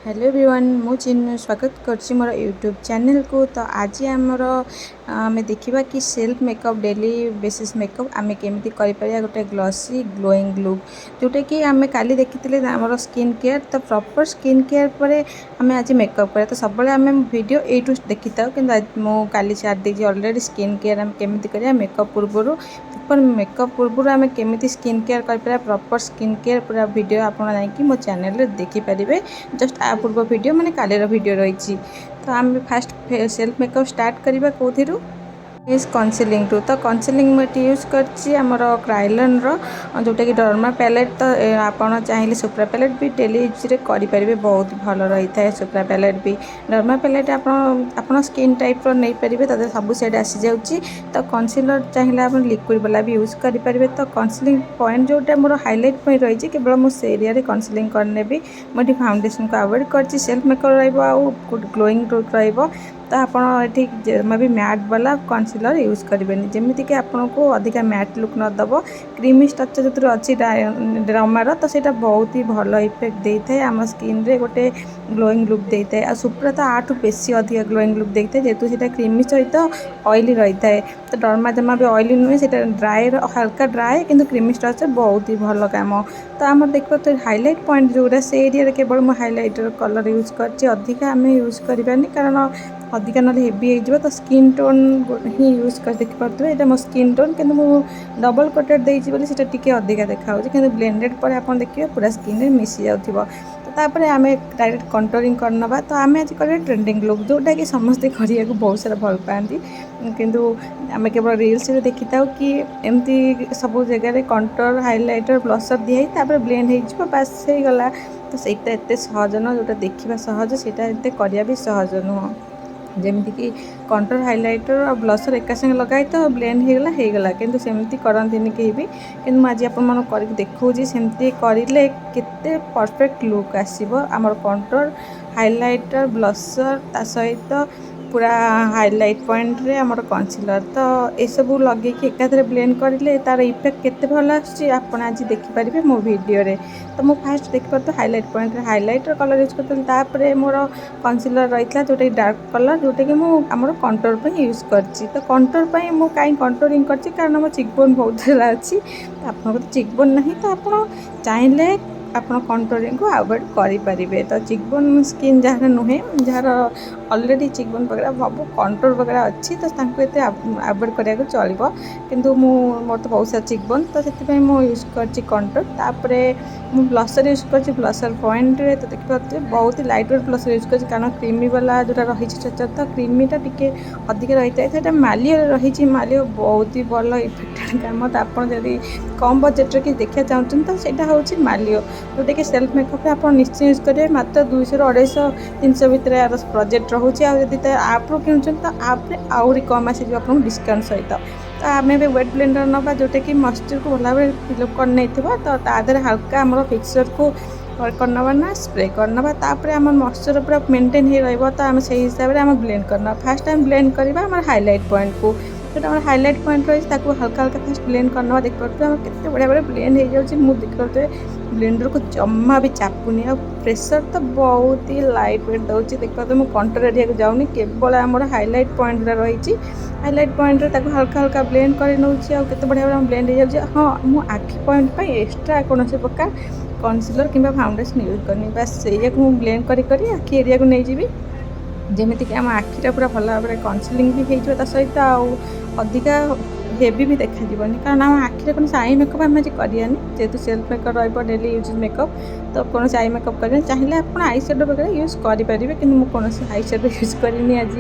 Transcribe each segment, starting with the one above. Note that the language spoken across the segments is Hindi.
हेलो एवरीवन मु चिन्नु स्वागत करछि मोर यूट्यूब चैनल को। तो आज आमर आम देखा कि self makeup daily basis makeup आम केमी कर गोटे ग्लॉसी ग्लोइंग लुक जोटा कि आम काली देखी आम स्किन केयर। तो प्रॉपर स्किन केयर पर आम आज मेकअप कर तो सब आम वीडियो यू देखी था कि मुझे छाड़ देती अलरेडी स्किन केयर आम केमी कर मेकअप पूर्व मेकअप पूर्व आम केमी स्किन केयर कर प्रॉपर स्किन केयर पूरा वीडियो आपड़ जाकि मो चैनल देखिपारे। जस्ट आ पूर्व वीडियो माने कालीर वीडियो रही। तो आम फास्ट सेल्फ मेकअप स्टार्ट करवा कौथिरू फेस कनसिलिंग टू। तो कनसिलिंग मुझे यूज करमर क्राइलन जोटा कि डर्मा पैलेट। तो आपड़ चाहिए सुप्रा पैलेट भी डेली यूज करेंगे बहुत भल रही है। सुप्रा पैलेट भी डर्मा पैलेट आप स्किन टाइप नहीं पारे तो सब सेड आसी जाऊँगी। तो कनसिलर चाहिए आप लिक्विड वाला भी यूज करेंगे। तो कनसिलिंग पॉइंट जोटा मोर हाइलाइट पॉइंट रही केवल मुझे एरिया कनसिलिंग करने मुझे फाउंडेशन को अवॉइड कर सेल्फ मेकअप ग्लोइंग लुक रही। तो आपड़ी जमा भी मैट वाला कनसिलर यूज करेंगे जमीती कि आपको अधिका mat look Nadab creamy structure जो अच्छी ड्रामार। तो ସେଇଟା बहुत ही भल इफेक्ट देता है आम स्किन रे गोटे ग्लोइंग लुक देता है। सुप्रा तो आठू बेसी अधिक ग्लोइंग लुक देता है जेहेतु से क्रीमी सहित ऑयली रही है। तो डर्मा जमा भी ऑयली नुहे से ड्राए हल्का ड्राए किंतु क्रीमी स्ट्रक्चर बहुत ही भल काम। तो आम देख तो हाइलाइट पॉइंट जोड़ा से एरिया केवल मुझे हाइलाइटर कलर यूज कर आम यूज करानी कारण अधिका ना हेवी हो तो स्किन टोन ही यूज कर देखिपे। ये मो स्किन टोन कि डबल कोटेड देती टी अधिका देखा कि ब्लेंडेड पर आप देखिए पूरा स्किन में मिसी जाऊँ। तो तापर आम डायरेक्ट कंटूरिंग करनवा। तो आम आज करें ट्रेंडिंग लुक जोटा कि समस्ते करने को बहुत सारा भल पाती किंतु आम केवल रील्स देखी था कि एमती सब जगह कंटूर हाइलाइटर ब्लशर दिखाई ब्लेंड हो बास हो गला। तो सहीटा एत सहज नुह जोटा देखा सहज से करवा भी सहज नुह जमीती कि कंटूर हाइलाइटर और ब्लशर एका संगे लगाई तो ब्लेंड होगला किंतु सेमती करंतिनी कहीं भी किंतु आज आपन कर देखा सेमती करें केते परफेक्ट लुक आसीबो। आमर कंटूर हाइलाइटर ब्लशर ता सहित पूरा हाइलाइट पॉइंट रे आमर कनसिलर। तो ये सब लगे एकाथरे ब्लेंड करें तार इफेक्ट केते भल आसुची आपन आज देखिपारे मो वीडियो रे। तो मु फास्ट देखिपार तो हाइलाइट पॉइंट रे हाइलाइटर कलर यूज करते मोर कनसिलर रही था जोटा डार्क कलर जोटा कि मुझे कंटूर पर यूज करची। तो कंटूर पर मुझे कहीं कंटूरिंग करची कारण मो चिकबोन बहुत सारा अच्छी। तो आपको चिकबोन नहीं तो आप चाहिए आप कंटूरिंग को अवॉइड करेंगे। तो चिकबोन स्किन जार नुहे जार अलरेडी चिकबोन वगैरह सब कंटूर वगैरह अच्छी तो ये अवॉइड करा चलो किंतु मोर तो बहुत सारा चिकबोन तो से यूज कर कंटूर। तापर मु ब्लशर यूज कर ब्लशर पॉइंट रे। तो देखिए बहुत ही लाइट वेट ब्लशर यूज कर कारण क्रीमी वाला जोटा रही स्ट्रक्चर तो क्रीमीटा टी अधिक रही है मालियो रही मालियो बहुत ही भल इफेक्टेड काम। तो आपड़ी कम बजेट्रे कि देखा चाहते तो यहाँ हूँ मालियो जोटा कि सेल्फ मेकअप आप निश्चय यूज करेंगे मात्र 200 250 300 भितर यार प्रोजेक्ट रोचे। आदि आप्रु कि तो आप्रे आहरी कम आसी आप डिस्काउंट सहित। तो आम भी वेट ब्लेंडर नवा जोटा कि मॉइस्चर को भल भाव फिलअप कर नहीं तो तादर हल्का आम फिक्सर को करनवा ना स्प्रे करनवा। तापर आम मॉइस्चर पूरा मेंटेन हो रही। तो आम से हिसाब से आम ब्लेंड करना फास्ट टाइम ब्लेंड करवा आम हाइलाइट पॉइंट को जो हाइलाइट पॉइंट रही हल्का हल्का फास्ट ब्लेंड करना देख पारे केते बढ़िया बढ़िया ब्लेंड हो जाऊँगी। मुझे देख पारे ब्लेंडर को जमा भी चापुनी आ प्रेशर तो बहुत ही लाइट वेट दूसरी देख पाते मुझे कंटूर एरिया को जाऊनी केवल आम हाइलाइट पॉइंट रही हाइलाइट पॉइंट रे हल्का हल्का ब्लेंड कर नौची आ केते बढ़िया बढ़िया ब्लेंड हो जाऊँगी। हाँ मु आखि पॉइंट पर एक्सट्रा कौन से प्रकार कनसिलर किंबा फाउंडेशन यूज करनी बस से ब्लेंड करी आखि एरिया को नहीं जीवी जमीती कि आम आखिटा पूरा भल भाव में कनसिलिंग भी हो सहित अधिका हेवी भी देखा कारण आम आखिरे कौन आई मेकअप आम आज करानी जेहतु सेल्फ मेकअप रेली यूज मेकअप। तो कौन आई मेकअप करें चाहिए आप आई शेडो वगैरह यूज करेंगे कि कौन आई शेडो यूज करनी आज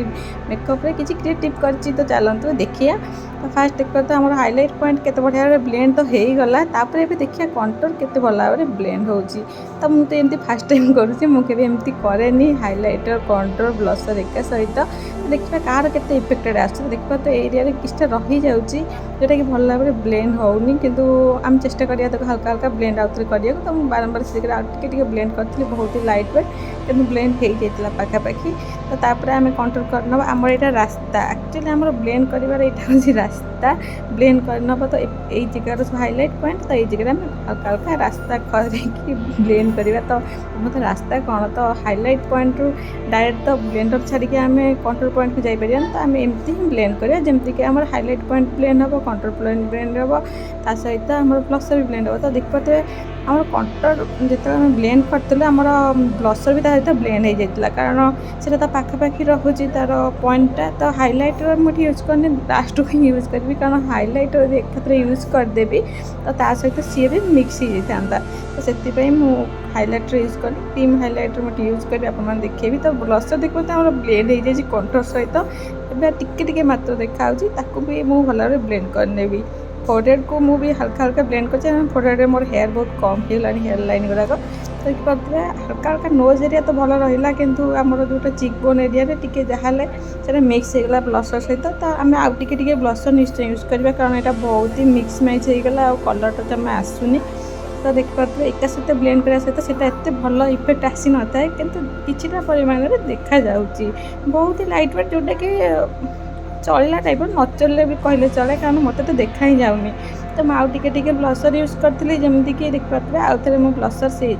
मेकअप रे किसी क्रिएटिव करची। तो चलते देखिए। तो फास्ट देखा तो हमारे हाइलाइट पॉइंट केते बढ़िया भाव ब्लेंड तो हो गला। तापर भी देखिए कंटूर केते भल भाव में ब्लेंड होची। तो मुझे एमती फास्ट टाइम करुँची मुझे एमती कैनि हाइलाइटर कंटूर ब्लशर एका सहित देखिए कार के इफेक्टेड आस देखा तो एरिया किसी रही जाऊँगी जोटा कि भल भाव में ब्लेंड होनी किंतु आम चेष्टा करिया हल्का हल्का ब्लेंड आउट करिया। तो बारंबार से टिके ब्लेंड करी बहुत ही लाइट वेट कि ब्लेंड हो जाता पाखापाखि। तो तापर आम कंट्रोल करनब आमर यहाँ रास्ता एक्चुअली आम ब्लेंड कर हूँ रास्ता ब्लेंड करनब। तो यही जगार सब हाइलाइट पॉइंट तो ये जगह हल्का हल्का रास्ता करके ब्लेंड करवा। तो मत रास्ता कौन तो हाइलाइट पॉइंट रू डायरेक्ट तो ब्लेंडर छाड़ी आम कंट्रोल पॉइंट को जापर तो आम एमती ही ब्लेंड करा जमीक आम हाइलाइट पॉइंट ब्लेंड हम कंट्रोल पॉइंट ब्लेंड हम ता सहित आम ब्लसर भी ब्लेंड हम। तो देखिए आम कंट्रोल जो ब्लेंड करते आम ब्लसर भी सहित ब्लेंड हो जाता कारण से पाखापाखि रोचे तार पॉइंटा। तो हाइलाइटर मुझे यूज करनी लास्ट को यूज करी कारण हाइलाइटर एक यूज करदेवी तो ता सहित सी भी मिक्स हो जाता। तो से हाइलाइटर यूज कर क्रीम हाइलाइटर मुझे यूज करी आप देखेबी। तो ब्लसर देखो तो ब्लेंड हो जाए कंट्रोल सहित ए टिके मात्र देखा भी मुझे भल ब्लेंड करनेबी। फोरहेड को मुझे हल्का हल्का ब्लेंड कर फोरहेड मोर हेयर बहुत कम होगा हेयर लाइन गुड़ाक। तो देखिए हल्का हल्का नोज एरिया तो भल रहा किंतु आमर जो चिकबोन एरिया टे जहाँ से मिक्स होगा ब्लसर सहित। तो आम आउ टे ब्लसर निश्चय यूज करवा कारण यहाँ बहुत ही मिक्स मैच होगा कलर तो जमा आसुनी। तो देखिए एक सहित ब्लेंड करने सहित एत भल इफेक्ट आसी न था किंतु किछिटा परिमाण में देखा जाउची बहुत ही लाइट वेट जोटा कि चलला टाइप न चलले भी कहले चले कारण मत तो देखा ही जाऊनी। तो मुझे टे ब्लसर यूज करी जमीक देखिए आउ थे मो ब्लसर से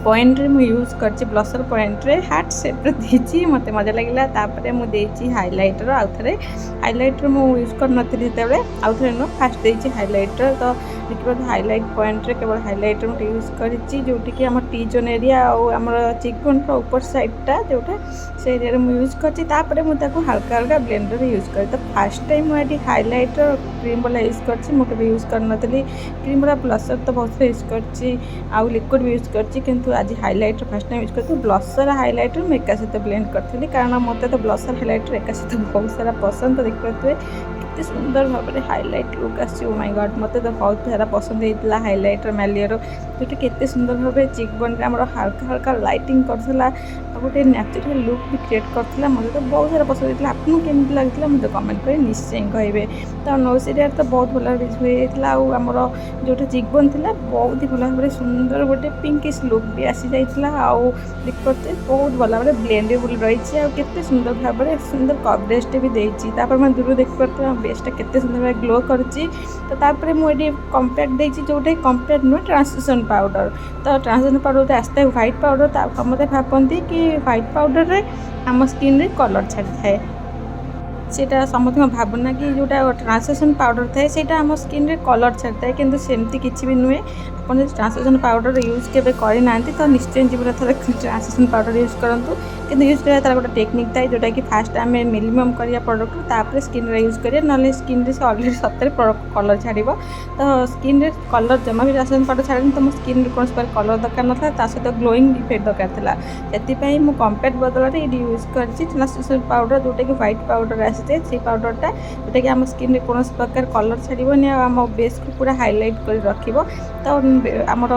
पॉइंट रे मुझे यूज कर ब्लसर पॉइंट रे हार्ट सेप देती मत मजा लगे। तापर मुझे हाइलाइटर आउ थे हाइलाइटर मुझे यूज कर नते आउ थे नुह फास्ट देती हाइलाइटर। तो देखिए हाइलाइट पॉइंट रे केवल हाइलाइटर मुझे यूज करी आम टी जोन एरिया आम चिकबोन ऊपर साइडटा जोटा से एरिया मुझे यूज कर मुझे हल्का हल्का ब्लेंडर यूज कर। तो फास्ट टाइम मुझे हाइलाइटर क्रीम वाला यूज कर मुझे यूज कर नी क्रीम वाला ब्लसर तो बहुत यूज कर लिक्विड भी यूज कर आज हाइलाइटर फास्ट टाइम यूज करती ब्लसर हाइलाइटर मैं एका सहित ब्लेंड करी कारण मत तो ब्लसर हाइलाइटर एका सहित बहुत सारा पसंद। तो देखिए कितने सुंदर भाव में हाइलाइट लुक आसी ओ माय गॉड मत तो बहुत सारा पसंद होता हाइलाइटर मैलियर जोटा केते सुंदर भाव चिकबोन आम हल्का हल्का लाइटिंग करला गोटे नेचुरल लुक भी क्रिएट करता मत तो बहुत सारा पसंद होता। आपको केमती लगी मुझे कमेंट कर निश्चय कहे। तो नोज एरिया तो बहुत भल होता आमर जोटा चिकबोन थी बहुत ही भल भाव सुंदर गोटे पिंकिश लुक भी आसी जाइए देखते बहुत भल भाव ब्लेंडेबल रही आते सुंदर भाव में सुंदर कवरेज भी देती। मैं दूर देखिए बेसटा केते सुंदर भाव ग्लो करुच्ची। तो तापर मुझे कम्पैक्ट देती जोटा कम्पैक्ट नुह ट्रांसल्यूशन पाउडर। तो ट्रांसल्यूशन पाउडर आसता है व्हाइट पाउडर तो समझते भावती कि व्हाइट पाउडर रे आम स्किन रे कलर छाड़ी थाए सेटा समस्त भावना कि जोटा ट्रांसल्यूशन पाउडर थाए सेटा आम स्किन रे कलर छाड़ी थाए किंतु सेमती किसी भी नुहे। आप ट्रांसल्यूशन पाउडर यूज केबे करना तो निश्चय जीवन थोड़ा ट्रांसल्यूशन पाउडर यूज करूँ कि यूज करा तार गोटे टेक्निक थाए जोटा कि फास्ट आम मिनिमम करिया प्रोडक्ट तापर स्किन रे यूज करिया ना स्किन रे अलरेडी सतरे कलर छाड़। तो स्किन रे कलर जमा भी ट्रांसल्यूशन पाउडर छाड़ी तो मो स्किन कौन कलर दरकार ना ता सहित ग्लोइंग इफेक्ट दरकार से मुझे कम्पैक्ट बदल ये यूज कर ट्रांसल्यूशन पाउडर जोटा कि व्हाइट पाउडर आसी से पाउडरटा जोटा कि आम स्किन कौन प्रकार कलर छाड़बनी आम बेस को पूरा हाइलाइट कर रखिब। तो आमर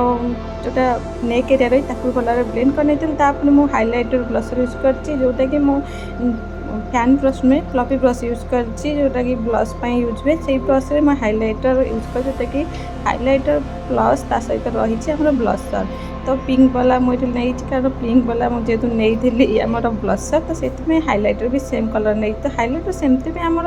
जोटा नेक एरिया रही भल ब्लेंड कर मुझे हाइलाइटर ब्लसर यूज कर जोटा कि मो फैन ब्रश में फ्लफी ब्रश यूज कर जोटा कि ब्लश यूज हुए से ब्रश में मैं हाइलाइटर यूज कर जोटा कि हाइलाइटर प्लस ता सहित रही आम ब्लसर। तो पिंक वाला मुझे नहीं कारण पिंक वाला मुझे नहीं आम ब्लसर तो से हाइलाइटर भी सेम कलर नहीं। तो हाइलाइटर सेमती भी आम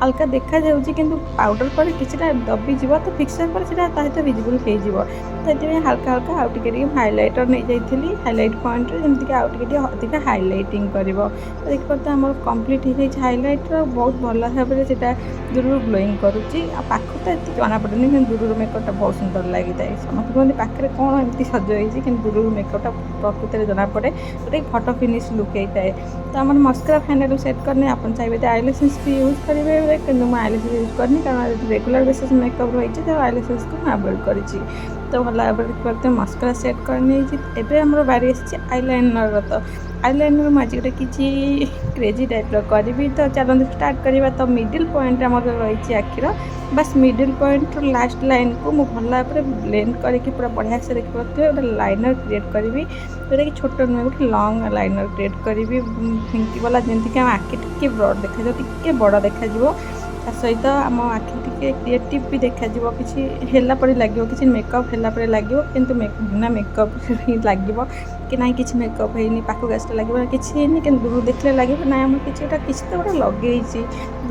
हल्का देखा जाऊँगी किंतु पाउडर पर किसी दबीज तो फिक्सर पर सहित विजिबल हो तो ये हल्का हल्का आउ टे हाइलाइटर नहीं जाइए हाइलाइट पॉइंट जमीक आउ टे अधिक हाइलाइटिंग कर। तो देखिए आम कम्प्लीट हो जाए हाइलाइटर बहुत भल भाव में से दूर ग्लोइंग करुच्ची पाख तो ये जना पड़े कि दूर मेकअपटा बहुत सुंदर लगी था समस्त कहते पाखे कौन एमती सज होती कि दूर मेकअपटा प्रकृत में जना पड़े गोटे फटो फिनिश लुक होता है। तो आम मस्करा फाइनल सेट करने आप चाहिए तो आईलैशेस भी यूज करेंगे कि आईलैशेस यूज करनी कारण रेगुलर बेसिस मेकअप रही तो आईलैशेस को अवॉइड करी। तो भल भाव देखते मस्करा सेट करने एवं बारी आसी आईलाइनर। तो आईलाइनर मुझे गोटे किसी क्रेजी टाइप करी तो चलते स्टार्ट करवा। तो मिडिल पॉइंट आम रही आखिर बस मिडिल पॉइंट लास्ट लाइन को मुझे भल भाव ब्लेंड करके पूरा बढ़िया से देखिए गोटे लाइनर क्रिएट करी जोटा कि छोट नुहे गोटे लंग लाइनर क्रिएट करी फिंकी वाला जमीक आम आखि टे ब्रड देखा टे बड़ देखा। ତା ସହିତ ଆମ ଆଖି ଟିକେ କ୍ରିଏଟିଭ୍ ବି ଦେଖାଯିବ, କିଛି ହେଲା ପରି ଲାଗିବ, କିଛି ମେକଅପ୍ ହେଲା ପରି ଲାଗିବ, କିନ୍ତୁ ବିନା ମେକଅପ୍ ହିଁ ଲାଗିବ କି ନାହିଁ କିଛି ମେକଅପ୍ ହେଇନି, ପାଖକୁ ଆସିଲେ ଲାଗିବ କିଛି ହେଇନି, କିନ୍ତୁ ଦୂରରୁ ଦେଖିଲେ ଲାଗିବ ନାଇଁ ଆମର କିଛି ତ ଗୋଟେ ଲଗେଇଛି,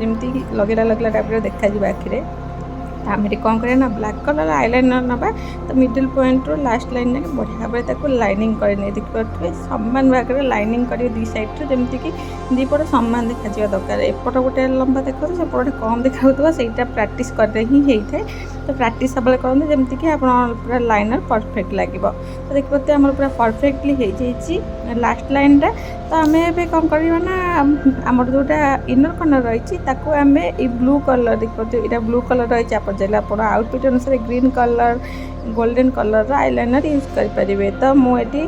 ଯେମିତି ଲଗେଇଲା ଟାଇପ୍ର ଦେଖାଯିବ ଆଖିରେ। ଆମେ କ'ଣ କରିବା ନା ବ୍ଲାକ୍ କଲର୍ ଆଇଲାଇନର୍ ନେବା, ତ ମିଡ଼ିଲ୍ ପଏଣ୍ଟରୁ ଲାଷ୍ଟ ଲାଇନ୍ ଯାକେ ବଢ଼ିଆ ଭାବରେ ତାକୁ ଲାଇନିଂ କରିନେଇ ଦେଖିପାରୁଥିବେ, ସମାନ ଭାଗରେ ଲାଇନିଂ କରିବେ ଦୁଇ ସାଇଡ଼୍ରୁ, ଯେମିତିକି ଦୁଇପଟ ସମାନ ଦେଖାଯିବା ଦରକାର। ଏପଟ ଗୋଟେ ଲମ୍ବା ଦେଖାଉଥିବ, ସେପଟ ଗୋଟେ କମ୍ ଦେଖାଉଥିବ, ସେଇଟା ପ୍ରାକ୍ଟିସ୍ କରିଲେ ହିଁ ହେଇଥାଏ। ତ ପ୍ରାକ୍ଟିସ୍ ସବୁବେଳେ କରନ୍ତୁ ଯେମିତିକି ଆପଣ ପୁରା ଲାଇନର୍ ପରଫେକ୍ଟ ଲାଗିବ। ତ ଦେଖିପାରୁଥିବେ ଆମର ପୁରା ପରଫେକ୍ଟଲି ହେଇଯାଇଛି ଲାଷ୍ଟ ଲାଇନ୍ଟା। ତ ଆମେ ଏବେ କ'ଣ କରିବା ନା ଆମର ଯେଉଁଟା ଇନର୍ କର୍ଣ୍ଣର୍ ରହିଛି ତାକୁ ଆମେ ଏଇ ବ୍ଲୁ କଲର୍ ଦେଖିପାରୁଥିବେ, ଏଇଟା ବ୍ଲୁ କଲର୍ ରହିଛି, ଆପଣ ଚାହିଁଲେ ଆପଣ ଆଉଟଫିଟ୍ ଅନୁସାରେ ଗ୍ରୀନ୍ କଲର୍ ଗୋଲ୍ଡେନ୍ କଲର୍ର ଆଇଲାଇନର୍ ୟୁଜ୍ କରିପାରିବେ। ତ ମୁଁ ଏଠି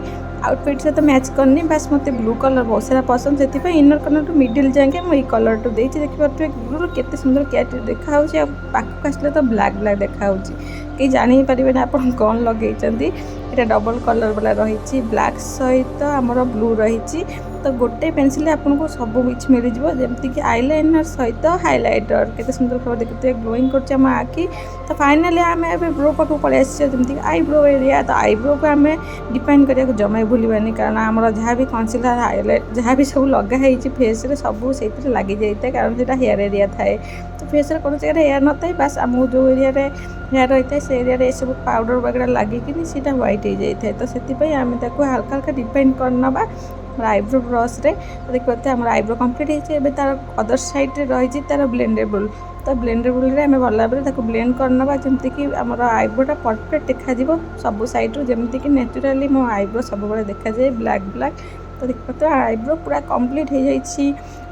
ଆଉଟଫିଟ୍ ସହିତ ମ୍ୟାଚ୍ କରିନି, ବାସ୍ ମୋତେ ବ୍ଲୁ କଲର୍ ବହୁତ ସାରା ପସନ୍ଦ, ସେଥିପାଇଁ ଇନର୍ କର୍ଣ୍ଣର୍ଠୁ ମିଡ଼ିଲ୍ ଯାଏଁ ମୁଁ ଏଇ କଲର୍ଟୁ ଦେଇଛି। ଦେଖିପାରୁଥିବେ ଦୂରରୁ କେତେ ସୁନ୍ଦର କ୍ୟାରେକ୍ଟର ଦେଖାହେଉଛି, ଆଉ ପାଖକୁ ଆସିଲେ ତ ବ୍ଲାକ୍ ଦେଖାହେଉଛି, କେହି ଜାଣି ହିଁ ପାରିବେନି ଆପଣ କ'ଣ ଲଗେଇଛନ୍ତି। ଏଇଟା ଡବଲ୍ କଲର୍ ବାଲା ରହିଛି, ବ୍ଲାକ୍ ସହିତ ଆମର ବ୍ଲୁ ରହିଛି। ତ ଗୋଟେ ପେନ୍ସିଲ୍ରେ ଆପଣଙ୍କୁ ସବୁ କିଛି ମିଳିଯିବ, ଯେମିତିକି ଆଇଲାଇନର୍ ସହିତ ହାଇଲାଇଟର୍ କେତେ ସୁନ୍ଦର ଭାବରେ ଦେଖୁଥିବେ ଗ୍ଲୋଇଂ କରୁଛି ଆମ ଆଖି। ତ ଫାଇନାଲି ଆମେ ଏବେ ବ୍ରୋ ପାଖକୁ ପଳେଇ ଆସିଛେ, ଯେମିତିକି ଆଇବ୍ରୋ ଏରିଆ। ତ ଆଇବ୍ରୋକୁ ଆମେ ଡିଫାଇନ୍ କରିବାକୁ ଜମା ଭୁଲିବାନି, କାରଣ ଆମର ଯାହା ବି କନସିଲର୍ ହାଇଲାଇଟ୍ ଯାହା ବି ସବୁ ଲଗା ହେଇଛି ଫେସ୍ରେ ସବୁ ସେଇଥିରେ ଲାଗିଯାଇଥାଏ, କାରଣ ସେଇଟା ହେୟାର୍ ଏରିଆ ଥାଏ। ତ ଫେସ୍ରେ କୌଣସି ଜାଗାରେ ହେୟାର୍ ନଥାଏ, ବାସ୍ ଆମକୁ ଯେଉଁ ଏରିଆରେ ହେୟାର୍ ରହିଥାଏ ସେ ଏରିଆରେ ଏସବୁ ପାଉଡ଼ର୍ ବଗେରା ଲାଗିକିନି ସେଇଟା ହ୍ୱାଇଟ୍ ହେଇଯାଇଥାଏ। ତ ସେଥିପାଇଁ ଆମେ ତାକୁ ହାଲକା ହାଲକା ଡିଫାଇନ୍ କରିନେବା ଆମର ଆଇବ୍ରୋ ବ୍ରସ୍ରେ। ତ ଦେଖିପାରୁଥିବେ ଆମର ଆଇବ୍ରୋ କମ୍ପ୍ଲିଟ୍ ହେଇଛି। ଏବେ ତା'ର ଅଦର୍ ସାଇଡ଼୍ରେ ରହିଛି ତା'ର ବ୍ଲେଣ୍ଡେବୁଲ୍। ତ ବ୍ଲେଣ୍ଡେବୁଲ୍ରେ ଆମେ ଭଲ ଭାବରେ ତାକୁ ବ୍ଲେଣ୍ଡ କରିନେବା, ଯେମିତିକି ଆମର ଆଇବ୍ରୋଟା ପରଫେକ୍ଟ ଦେଖାଯିବ ସବୁ ସାଇଡ଼୍ରୁ, ଯେମିତିକି ନ୍ୟାଚୁରାଲି ମୋ ଆଇବ୍ରୋ ସବୁବେଳେ ଦେଖାଯାଏ ବ୍ଲାକ୍। ତ ଦେଖିପାରୁଥିବେ ଆଇବ୍ରୋ ପୁରା କମ୍ପ୍ଲିଟ୍ ହେଇଯାଇଛି।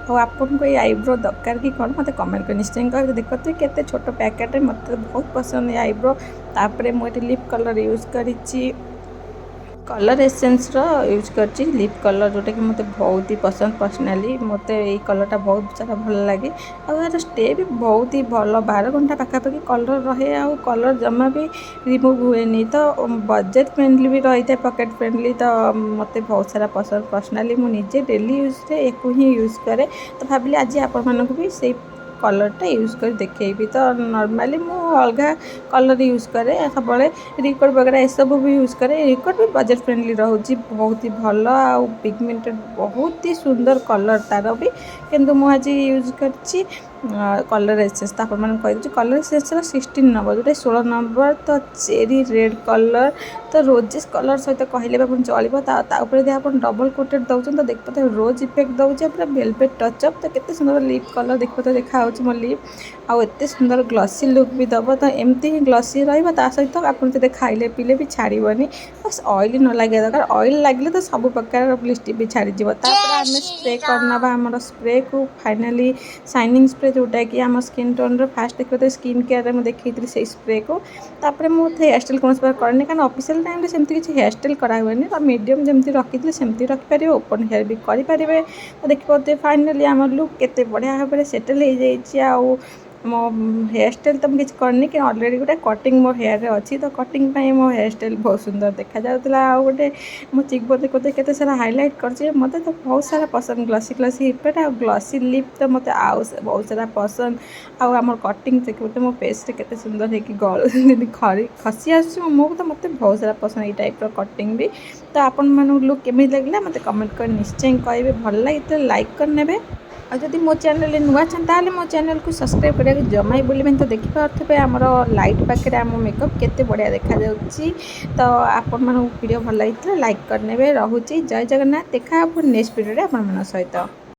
ଆଉ ଆପଣଙ୍କୁ ଏଇ ଆଇବ୍ରୋ ଦରକାର କି କ'ଣ ମୋତେ କମେଣ୍ଟ କରି ନିଶ୍ଚୟ କହିବେ। ଦେଖିପାରୁଥିବେ କେତେ ଛୋଟ ପ୍ୟାକେଟ୍ରେ, ମୋତେ ବହୁତ ପସନ୍ଦ ଏ ଆଇବ୍ରୋ। ତାପରେ ମୁଁ ଏଠି ଲିପ୍ କଲର୍ ୟୁଜ୍ କରିଛି, କଲର୍ ଏସେନ୍ସର ୟୁଜ୍ କରିଛି ଲିପ୍ କଲର୍, ଯେଉଁଟାକି ମୋତେ ବହୁତ ହି ପସନ୍ଦ ପର୍ସନାଲି। ମୋତେ ଏଇ କଲର୍ଟା ବହୁତ ସାରା ଭଲ ଲାଗେ, ଆଉ ଏହାର ଷ୍ଟେ ବି ବହୁତ ହି ଭଲ, 12 ଘଣ୍ଟା ପାଖାପାଖି କଲର୍ ରହେ, ଆଉ କଲର୍ ଜମା ବି ରିମୁଭ୍ ହୁଏନି। ତ ବଜେଟ୍ ଫ୍ରେଣ୍ଡଲି ବି ରହିଥାଏ, ପକେଟ୍ ଫ୍ରେଣ୍ଡଲି। ତ ମୋତେ ବହୁତ ସାରା ପସନ୍ଦ ପର୍ସନାଲି, ମୁଁ ନିଜେ ଡେଲି ୟୁଜ୍ରେ ୟାକୁ ହିଁ ୟୁଜ୍ କରେ। ତ ଭାବିଲି ଆଜି ଆପଣମାନଙ୍କୁ ବି ସେଇ କଲର୍ଟା ୟୁଜ୍ କରି ଦେଖେଇବି। ତ ନର୍ମାଲି ମୁଁ ଅଲଗା କଲର୍ ୟୁଜ୍ କରେ ସବୁବେଳେ, ରିକଟ୍ ବଗେରା ଏସବୁ ବି ୟୁଜ୍ କରେ। ରିକଟ୍ ବି ବଜେଟ୍ ଫ୍ରେଣ୍ଡଲି ରହୁଛି, ବହୁତ ହି ଭଲ, ଆଉ ପିଗମେଣ୍ଟେଡ୍, ବହୁତ ହି ସୁନ୍ଦର କଲର୍ ତା'ର ବି। କିନ୍ତୁ ମୁଁ ଆଜି ୟୁଜ୍ କରିଛି କଲର୍ ଏସେନ୍ସ। ତ ଆପଣମାନଙ୍କୁ କହିଦେଉଛି କଲର୍ ଏସେନ୍ସର 16 ନମ୍ବର, ଯେଉଁଟା 16 ନମ୍ବର। ତ ଚେରି ରେଡ଼୍ କଲର୍, ତ ରୋଜେସ୍ କଲର୍ ସହିତ କହିଲେ ବି ଆପଣ ଚଳିବ। ତା ଉପରେ ଯଦି ଆପଣ ଡବଲ୍ କୋଟେଡ୍ ଦେଉଛନ୍ତି, ତ ଦେଖିପାରୁଥିବେ ରୋଜ୍ ଇଫେକ୍ଟ ଦେଉଛି, ପୁରା ଭେଲଭେଟ୍ ଟଚ୍ଅପ୍। ତ କେତେ ସୁନ୍ଦର ଲିପ୍ କଲର୍ ଦେଖିପାରୁଥିବେ ଦେଖାହେଉଛି ମୋ ଲିପ୍, ଆଉ ଏତେ ସୁନ୍ଦର ଗ୍ଲସି ଲୁକ୍ ବି ଦେବ। ତ ଏମିତି ହିଁ ଗ୍ଲସି ରହିବ, ତା ସହିତ ଆପଣ ଯେତେ ଖାଇଲେ ପିଇଲେ ବି ଛାଡ଼ିବନି, ବାସ୍ ଅଏଲି ନ ଲାଗିବା ଦରକାର। ଅଏଲ୍ ଲାଗିଲେ ତ ସବୁ ପ୍ରକାର ଲିପଷ୍ଟିକ୍ ବି ଛାଡ଼ିଯିବ। ତାପରେ ଆମେ ସ୍ପ୍ରେ କରିନେବା ଆମର ସ୍ପ୍ରେକୁ, ଫାଇନାଲି ସାଇନିଂ ସ୍ପ୍ରେ, ଯେଉଁଟାକି ଆମ ସ୍କିନ୍ ଟୋନ୍ର ଫାଷ୍ଟ ଦେଖିପାରୁଥିବେ ସ୍କିନ୍ କେୟାରରେ ମୁଁ ଦେଖେଇଥିଲି ସେଇ ସ୍ପ୍ରେକୁ। ତାପରେ ମୁଁ ହେୟାର୍ ଷ୍ଟାଇଲ୍ କୌଣସି ପ୍ରକାର କରେନି, କାରଣ ଅଫିସିଆଲ୍ ଟାଇମ୍ରେ ସେମିତି କିଛି ହେୟାର୍ ଷ୍ଟାଇଲ୍ କରାହୁଏନି। ତ ମିଡ଼ିୟମ୍ ଯେମିତି ରଖିଥିଲେ ସେମିତି ରଖିପାରିବେ, ଓପନ୍ ହେୟାର୍ ବି କରିପାରିବେ। ତ ଦେଖିପାରୁଥିବେ ଫାଇନାଲି ଆମର ଲୁକ୍ କେତେ ବଢ଼ିଆ ଭାବରେ ସେଟଲ୍ ହେଇଯାଇଛି। ଆଉ ମୋ ହେୟାର୍ ଷ୍ଟାଇଲ୍ ତ ମୁଁ କିଛି କରିନି, କି ଅଲରେଡ଼ି ଗୋଟେ କଟିଂ ମୋ ହେୟାର୍ରେ ଅଛି, ତ କଟିଂ ପାଇଁ ମୋ ହେୟାର୍ ଷ୍ଟାଇଲ୍ ବହୁତ ସୁନ୍ଦର ଦେଖାଯାଉଥିଲା। ଆଉ ଗୋଟେ ମୋ ଚିକ୍ ବୋନ୍ ଦେଖୁଥିବେ କେତେ ସାରା ହାଇଲାଇଟ୍ କରିଛି, ମୋତେ ତ ବହୁତ ସାରା ପସନ୍ଦ। ଗ୍ଲସି ହିପେଟ୍ ଆଉ ଗ୍ଲସି ଲିପ୍ ତ ମୋତେ ଆଉ ବହୁତ ସାରା ପସନ୍ଦ। ଆଉ ଆମର କଟିଂ ଦେଖିପାରୁଥିବେ ମୋ ଫେସ୍ରେ କେତେ ସୁନ୍ଦର ହେଇକି ଯେମିତି ଖସି ଆସୁଛି ମୋ ମୁହଁକୁ, ତ ମୋତେ ବହୁତ ସାରା ପସନ୍ଦ ଏଇ ଟାଇପ୍ର କଟିଂ ବି। ତ ଆପଣମାନଙ୍କୁ ଲୁକ୍ କେମିତି ଲାଗିଲା ମୋତେ କମେଣ୍ଟ କରି ନିଶ୍ଚୟ କହିବେ। ଭଲ ଲାଗିଥିଲେ ଲାଇକ୍ କରିନେବେ, ଆଉ ଯଦି ମୋ ଚ୍ୟାନେଲରେ ନୂଆ ଅଛନ୍ତି ତାହେଲେ ମୋ ଚ୍ୟାନେଲକୁ ସବସ୍କ୍ରାଇବ୍ କରିବାକୁ ଜମା ବି ଭୁଲିବେନି। ତ ଦେଖିପାରୁଥିବେ ଆମର ଲାଇଟ୍ ପାଖରେ ଆମ ମେକଅପ୍ କେତେ ବଢ଼ିଆ ଦେଖାଯାଉଛି। ତ ଆପଣମାନଙ୍କୁ ଭିଡ଼ିଓ ଭଲ ଲାଗିଥିଲା ଲାଇକ୍ କରିନେବେ। ରହୁଛି, ଜୟ ଜଗନ୍ନାଥ। ଦେଖା ହେବ ନେକ୍ସଟ ଭିଡ଼ିଓରେ ଆପଣମାନଙ୍କ ସହିତ।